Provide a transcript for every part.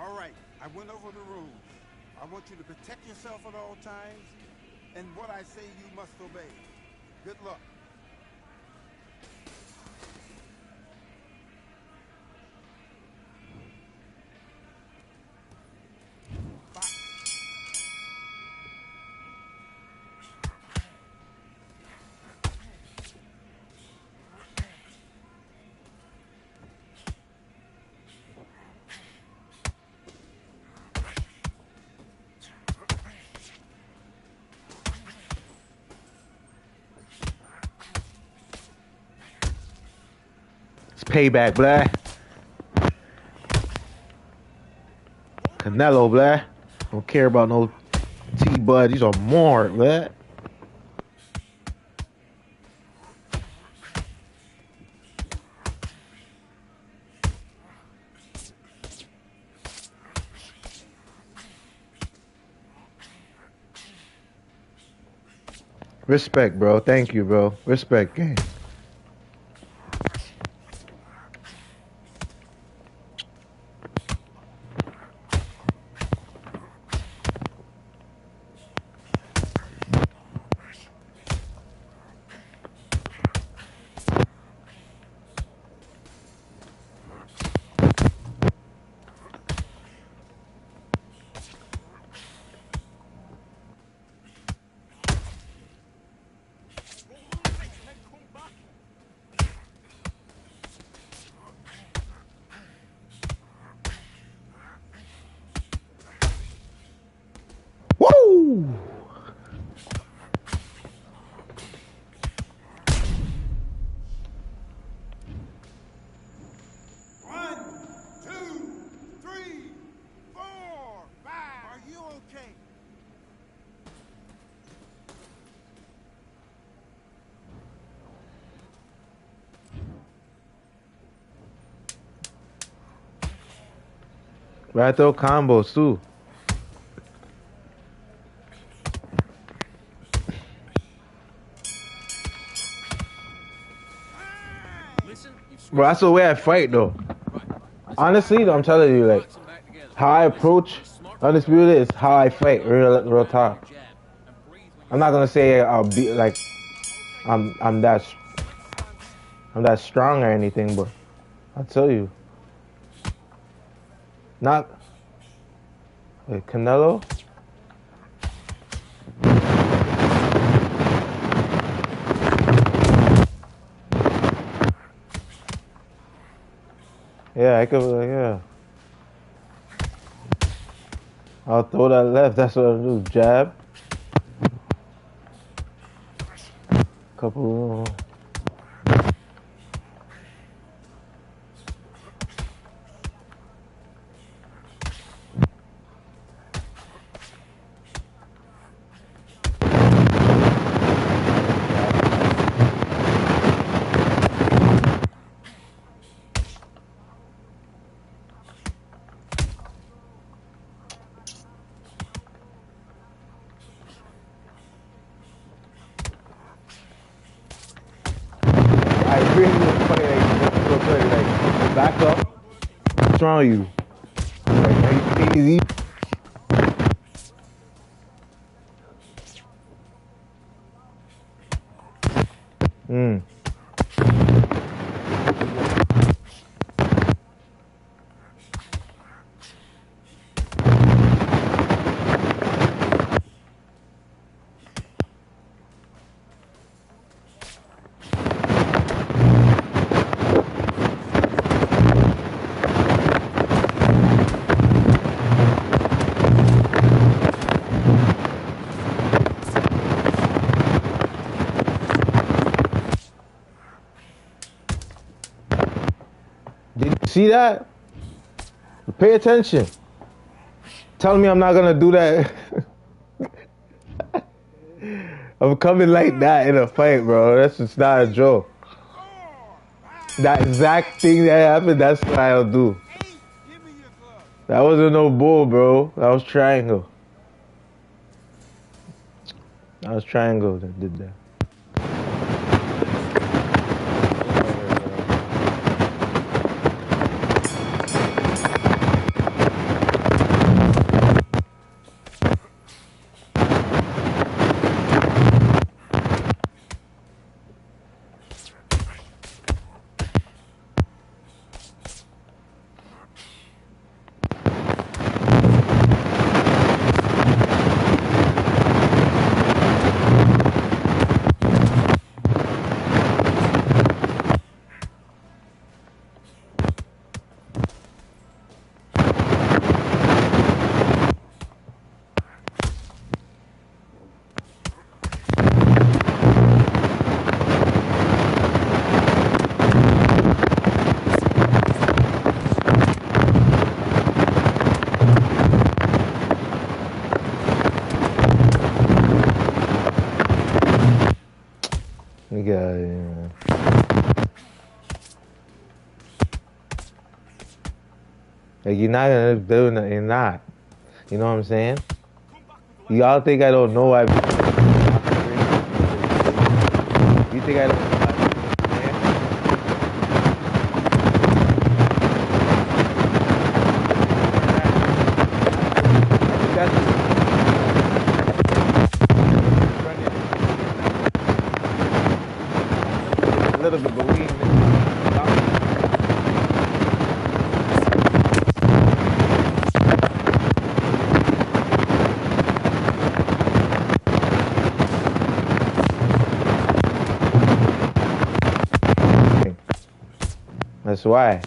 All right, I went over the rules. I want you to protect yourself at all times, and what I say you must obey. Good luck. It's payback, blah. Canelo, blah. Don't care about no T-Bud. These are more, blah. Respect, bro. Thank you, bro. Respect, gang. Woo! Right, throw combos too. Bro, that's the way I fight, though. Honestly, though, I'm telling you, like, how I approach Undisputed is how I fight, real talk. I'm not gonna say I'll be like, I'm that strong or anything, but I'll tell you. Not like Canelo. Yeah, I could, yeah. I'll throw that left. That's what I do. Jab. Couple. Back up. What's wrong with you? Like, easy. Did you see that? Pay attention. Tell me I'm not gonna do that. I'm coming like that in a fight, bro. That's just not a joke. That exact thing that happened, that's what I'll do. That wasn't no bull, bro. That was triangle. That was triangle that did that. Like, you're not gonna do nothing. You're not. You know what I'm saying? Y'all think I don't know I. You think I don't know a little bit, but we ain't that's why.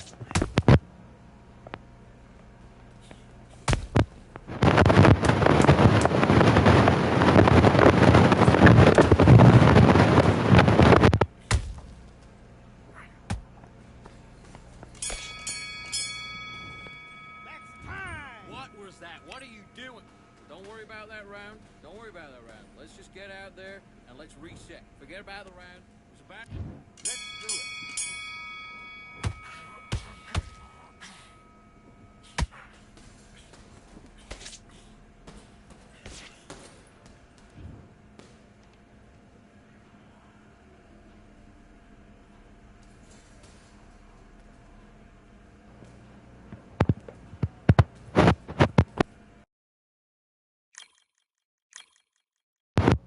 What was that? What are you doing? Don't worry about that round. Don't worry about that round. Let's just get out there and let's reset. Forget about the round. It was about. Let's do it.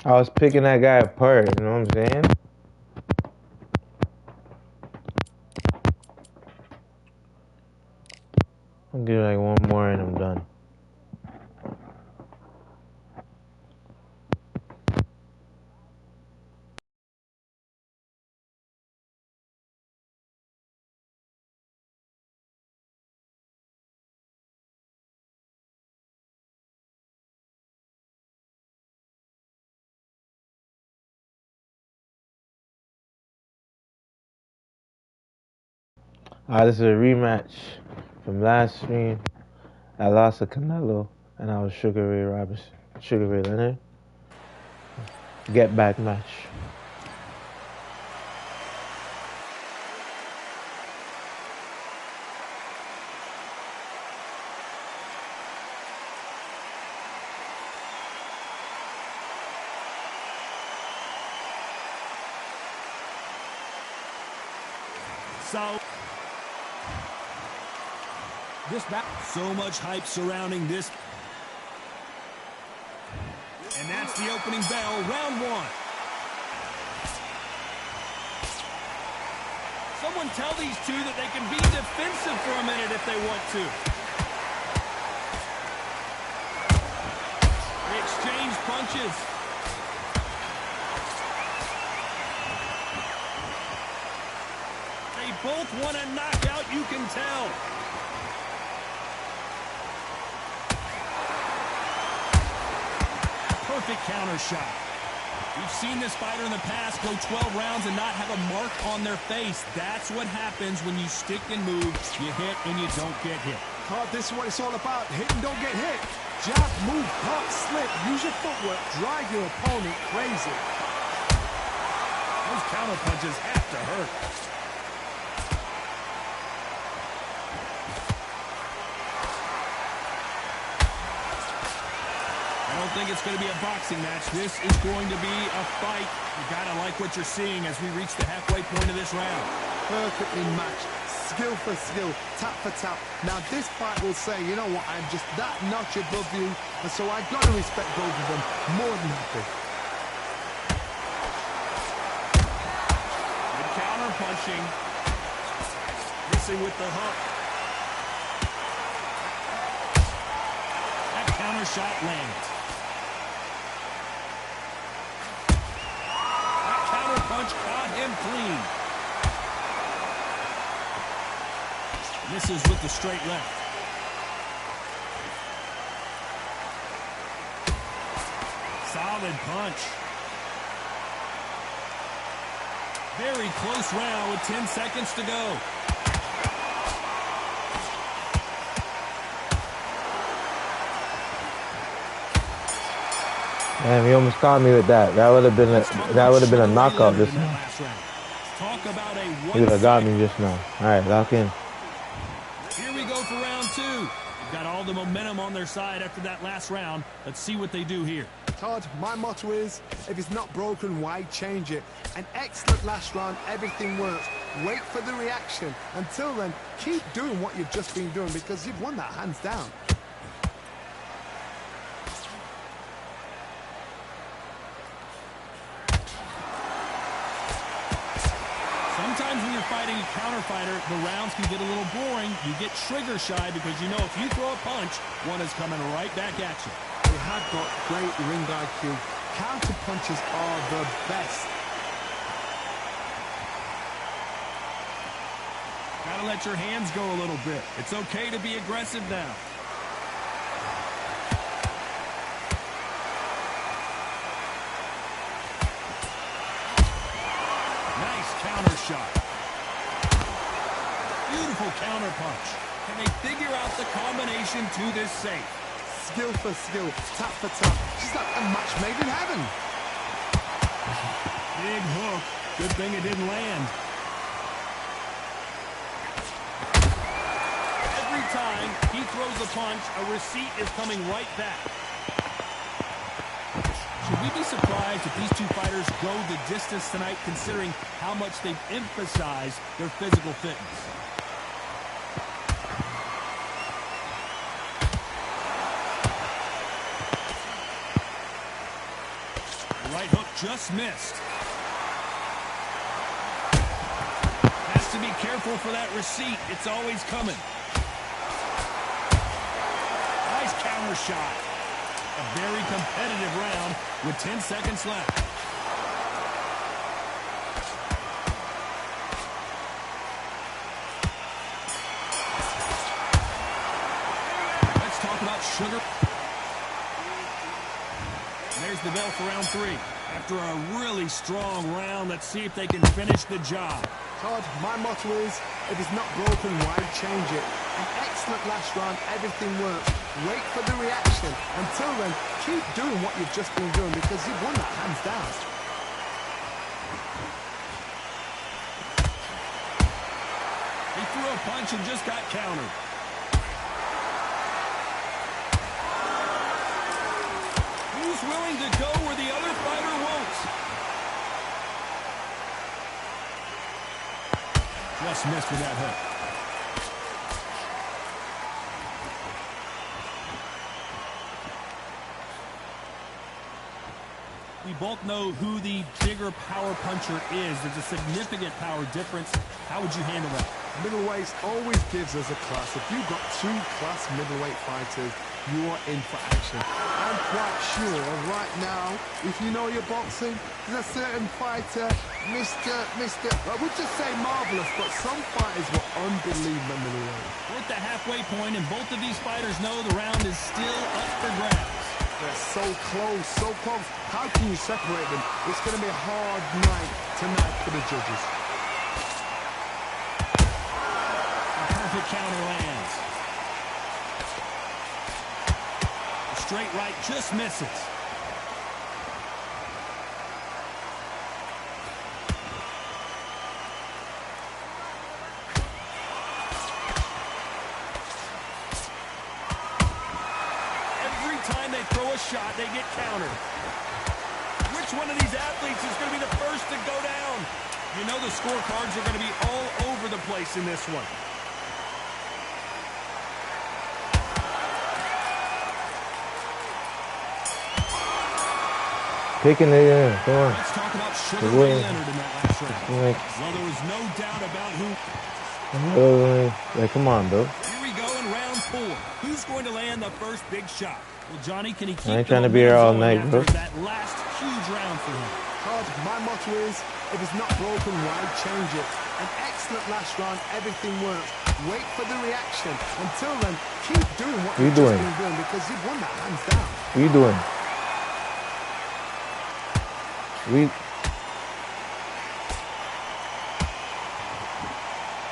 I was picking that guy apart, you know what I'm saying? I'll give like one more and I'm done. This is a rematch from last stream. I lost to Canelo and I was Sugar Ray Robinson. Sugar Ray Leonard. Get back match. So so much hype surrounding this. And that's the opening bell, round one. Someone tell these two that they can be defensive for a minute if they want to. They exchange punches. They both want a knockout, you can tell. Perfect counter shot. We've seen this fighter in the past go 12 rounds and not have a mark on their face. That's what happens when you stick and move. You hit and you don't get hit. This is what it's all about. Hit and don't get hit. Jab, move, pump, slip. Use your footwork. Drive your opponent crazy. Those counter punches have to hurt. I don't think it's going to be a boxing match. This is going to be a fight. You got to like what you're seeing as we reach the halfway point of this round. Perfectly matched. Skill for skill. Tap for tap. Now this fight will say, you know what, I'm just that notch above you. And so I've got to respect both of them. More than happy. Good counter punching. Missing with the hook. That counter shot lands. Punch caught him clean. Misses with the straight left. Solid punch. Very close round with 10 seconds to go. Damn, he almost caught me with that. That would have been a knockout just now. He would have got me just now. All right, lock in. Here we go for round two. Got all the momentum on their side after that last round. Let's see what they do here. Todd, my motto is, if it's not broken, why change it? An excellent last round, everything works. Wait for the reaction. Until then, keep doing what you've just been doing because you've won that hands down. Sometimes when you're fighting a counter fighter, the rounds can get a little boring. You get trigger shy because you know if you throw a punch, one is coming right back at you. They have got great ring IQ. Counter punches are the best. Gotta let your hands go a little bit. It's okay to be aggressive now. Nice counter shot. Beautiful counter punch. Can they figure out the combination to this safe? Skill for skill, tap for tap. She's like a match made in heaven. Big hook. Good thing it didn't land. Every time he throws a punch, a receipt is coming right back. Should we be surprised if these two fighters go the distance tonight, considering how much they've emphasized their physical fitness? Right hook just missed. Has to be careful for that receipt. It's always coming. Nice counter shot. A very competitive round with 10 seconds left. Let's talk about Sugar. There's the bell for round 3. After a really strong round, let's see if they can finish the job. Todd, my motto is, if it's not broken, why change it? An excellent last round, everything works. Wait for the reaction. Until then, keep doing what you've just been doing because you've won that hands down. He threw a punch and just got countered. Who's willing to go where the other fighter won't? Just missed with that hook. We both know who the bigger power puncher is. There's a significant power difference. How would you handle that? Middleweights always gives us a class. If you've got two class middleweight fighters, you are in for action. I'm quite sure right now, if you know your boxing, there's a certain fighter, Mr. I would just say marvelous, but some fighters were unbelievable middleweight. We're at the halfway point, and both of these fighters know the round is still up for grabs. They're so close, so close. How can you separate them? It's going to be a hard night tonight for the judges. A perfect counter lands. A straight right just misses. Shot, they get countered. Which one of these athletes is going to be the first to go down? You know the scorecards are going to be all over the place in this one. Taking it in. Come on. Let's talk about Sugar Ray Leonard in that last round. Well, there was no doubt about who. Like, come on, bro. Here we go in round 4. Who's going to land the first big shot? Well, Johnny, can he keep I ain't trying to be here all night, bro. That last huge round for him? Todd, my motto is, if it's not broken, why change it? An excellent last round, everything works. Wait for the reaction. Until then, keep doing what you've just been doing because you've won that hands down. What are you doing?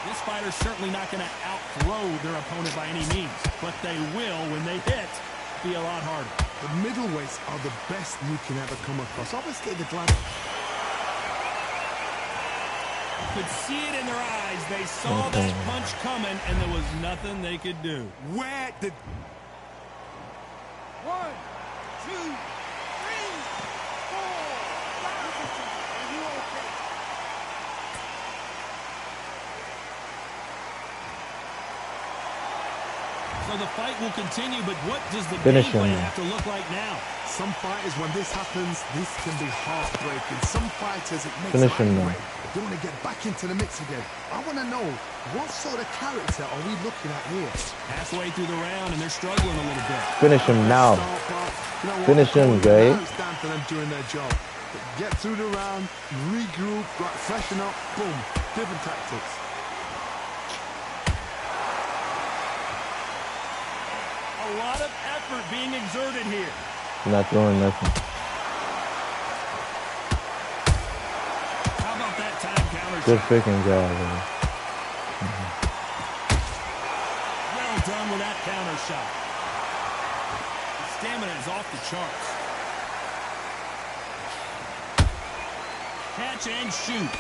This fighter's certainly not going to outthrow their opponent by any means, but they will, when they hit, be a lot harder. The middleweights are the best you can ever come across. Obviously, the glamour. could see it in their eyes. They saw that punch coming, and there was nothing they could do. Where did... 1, 2, 3, 4. Are you okay? So the fight will continue, but what does the Finish game plan him. have to look like now? Some fighters, when this happens, this can be heartbreaking. Some fighters, it makes Finish them him, angry. They want to get back into the mix again. I want to know, what sort of character are we looking at here? Halfway through the round, and they're struggling a little bit. Finish him now. Start, but, you know what, Finish him, according to guys. now, it's down to them doing their job. But get through the round, regroup, freshen up, boom, different tactics. A lot of effort being exerted here. Not doing nothing. How about that time counter Good shot? freaking job, man. Well done with that counter shot. His stamina is off the charts. Catch and shoot.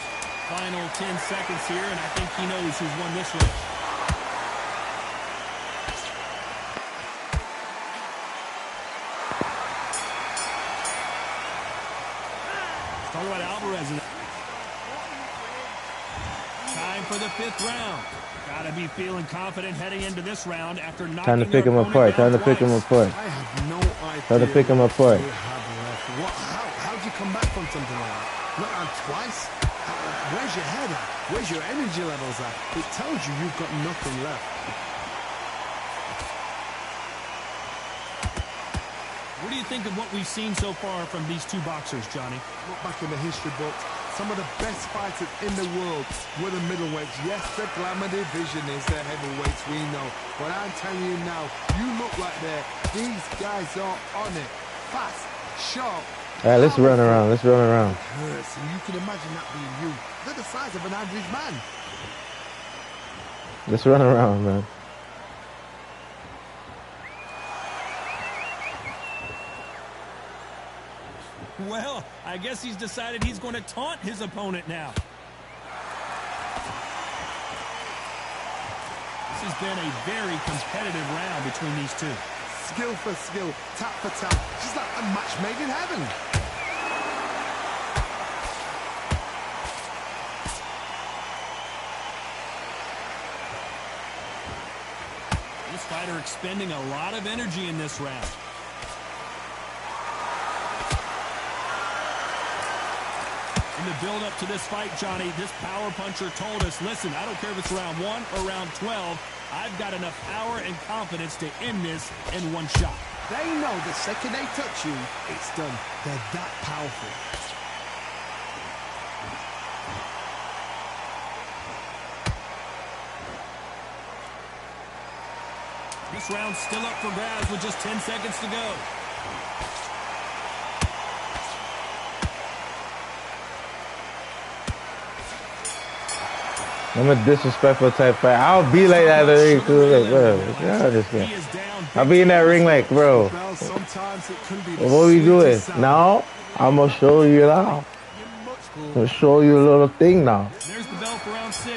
Final 10 seconds here, and I think he knows who's won this one. Talk about Alvarez. Time for the 5th round. Gotta be feeling confident heading into this round after knocking Time to pick their him opponent apart. Time to down pick him twice. apart. I have no idea. Try to pick him apart. What you have left. How do you come back from something like that? Not on twice? Where's your head at? Where's your energy levels at? It tells you you've got nothing left. What do you think of what we've seen so far from these two boxers, Johnny? Look back in the history books. Some of the best fighters in the world were the middleweights. Yes, the glamour division is the heavyweights, we know. But I'm telling you now, you look like these guys are on it. Fast, sharp. All right, let's run around. Let's run around. Hurts, and you can imagine that being you. They're the size of an average man. Let's run around, man. Well, I guess he's decided he's going to taunt his opponent now. This has been a very competitive round between these two. Skill for skill, tap for tap. Just like a match made in heaven. This fighter expending a lot of energy in this round. In the build-up to this fight, Johnny, this power puncher told us, listen, I don't care if it's round 1 or round 12, I've got enough power and confidence to end this in one shot. They know the second they touch you, it's done. They're that powerful. This round's still up for grabs with just 10 seconds to go. I'm a disrespectful type fight. I'll be like that in the ring too. Like, bro, yeah, this He guy. is down. I'll be in that ring like, bro, Well, sometimes it can be the what we doing? sweetest sound. Now, I'm gonna show you now. I'm gonna show you a little thing now. There's the bell for round 6.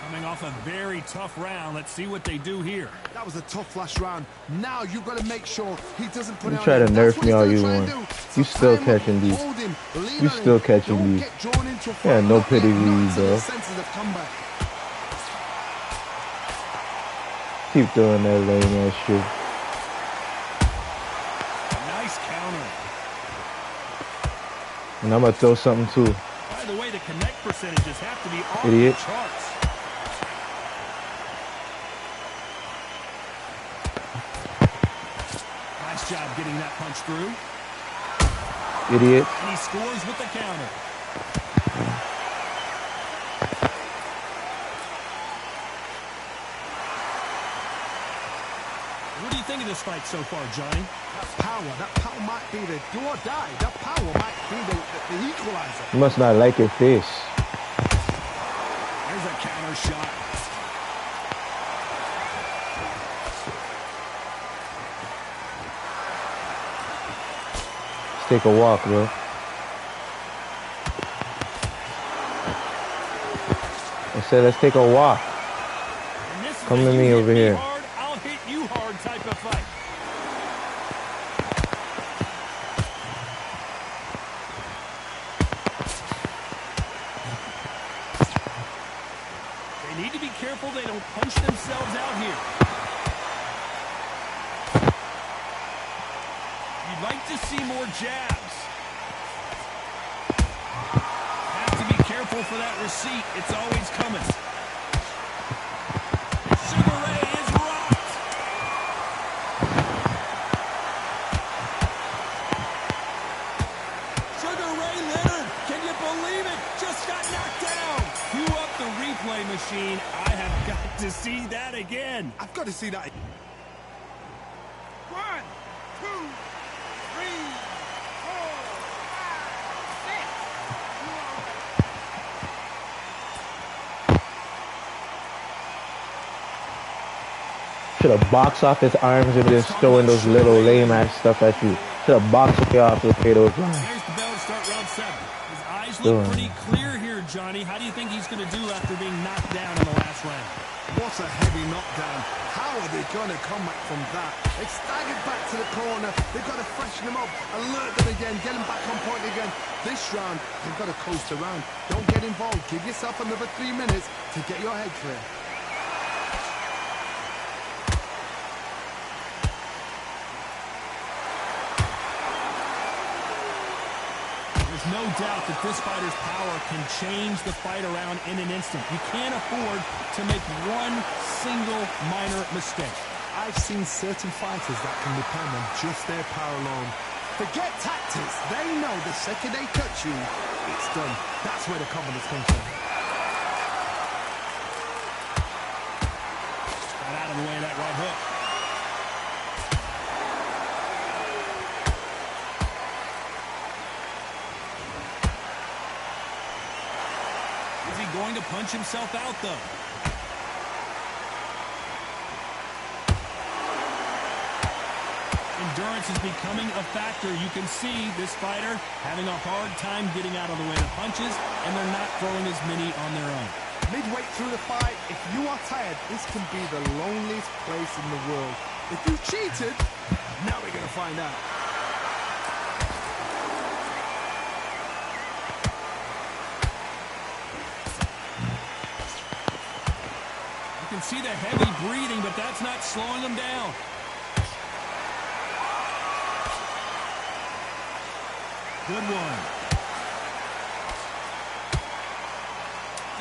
Coming off a very tough round. Let's see what they do here. That was a tough last round. Now you've got to make sure he doesn't put You it try on to him. nerf That's what me he's all gonna you try and want. do. You So still tie him up, catching these. hold him, lean You on still him. catching Don't these. get drawn into a Yeah, fight. no Not pity yet, not for you, until bro. the senses have come back. Keep throwing that lame ass shit. Nice counter. And I'm gonna throw something too. By the way, the connect percentages have to be off Idiot. the charts. Nice job getting that punch through. Idiot. And he scores with the counter. What do you think of this fight so far, Johnny? That power might be the do or die. That power might be the equalizer. You must not like your face. There's a counter shot. Let's take a walk, bro. said, let's take a walk. And this is Come a to you me hit over here. Hard, I'll hit you hard type of fight. They need to be careful they don't punch themselves out here. You'd like to see more jabs. Have to be careful for that receipt. It's always coming. Sugar Ray is rocked. Sugar Ray Leonard, can you believe it? Just got knocked down. Cue up the replay machine. I have got to see that again. I've got to see that. 1, 2, 3, 4, 5, 6. Should have boxed off his arms and just throwing those little lame ass stuff at you. Should have boxed it off to pay those lines. There's the bell to start round 7. His eyes look pretty clear here, Johnny. How do you think he's going to do after being knocked down in the last round? What a heavy knockdown. How are they going to come back from that? They staggered back to the corner. They've got to freshen them up, alert them again, get them back on point again. This round, they've got to coast around. Don't get involved. Give yourself another 3 minutes to get your head clear. There's no doubt that this fighter's power can change the fight around in an instant. You can't afford to make one single minor mistake. I've seen certain fighters that can depend on just their power alone. Forget tactics. They know the second they touch you, it's done. That's where the confidence comes from. Got out of the way of that right hook. Is he going to punch himself out, though? Endurance is becoming a factor. You can see this fighter having a hard time getting out of the way of punches, and they're not throwing as many on their own. Midway through the fight, if you are tired, this can be the loneliest place in the world. If you cheated, now we're going to find out. You can see the heavy breathing, but that's not slowing him down. Good one.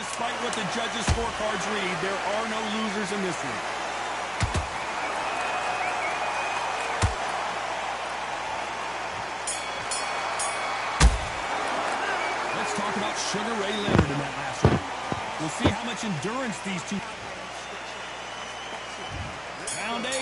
Despite what the judges' scorecards read, there are no losers in this one. Let's talk about Sugar Ray Leonard in that last round. We'll see how much endurance these two... Round 8,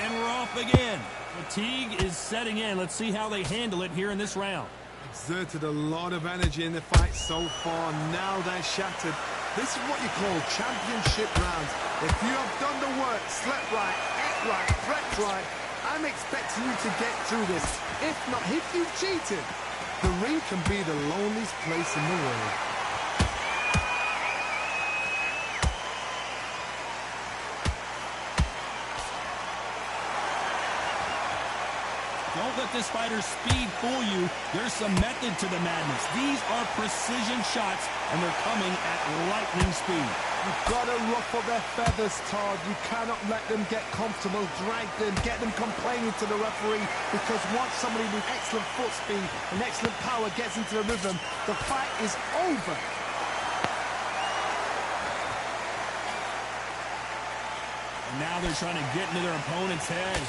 and we're off again. Fatigue is setting in. Let's see how they handle it here in this round. Exerted a lot of energy in the fight so far. Now they're shattered. This is what you call championship rounds. If you have done the work, slept right, ate right, prepped right, I'm expecting you to get through this. If not, if you've cheated, the ring can be the loneliest place in the world. Don't let this fighter's speed fool you. There's some method to the madness. These are precision shots, and they're coming at lightning speed. You've got to ruffle their feathers, Todd. You cannot let them get comfortable, drag them, get them complaining to the referee, because once somebody with excellent foot speed and excellent power gets into the rhythm, the fight is over. And now they're trying to get into their opponent's head.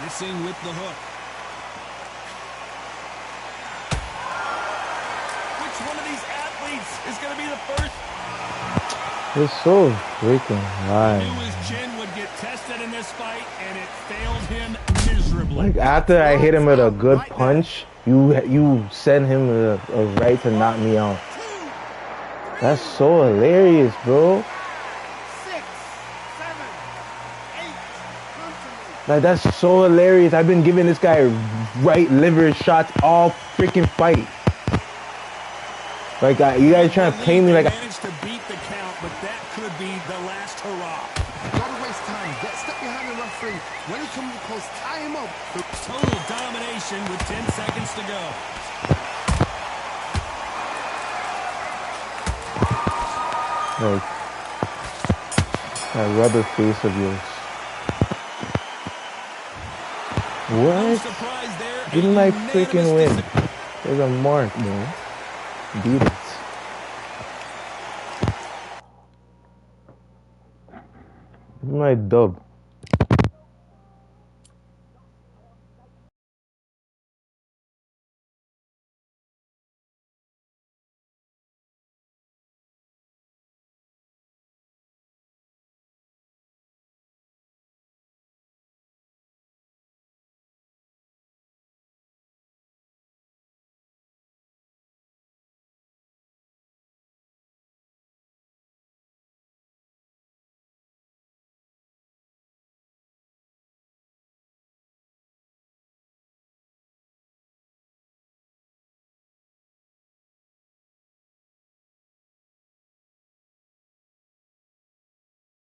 Missing with the hook. Which one of these athletes is going to be the first? It's so freaking high. He knew his chin would get tested in this fight, and it failed him miserably. Like after I hit him with a good punch, you send him a right to knock me out. That's so hilarious, bro. 6, 7, 8, come to me. Like, that's so hilarious. I've been giving this guy right liver shots all freaking fight. Like, you guys trying to play me like... managed to beat the count, but that could be the last hurrah. Gotta waste time. Get step behind the referee. When he comes close, tie him up. Total domination with 10 seconds to go. Like, that rubber face of yours. What? Didn't I freaking win? There's a mark, man. Beat it. My dub.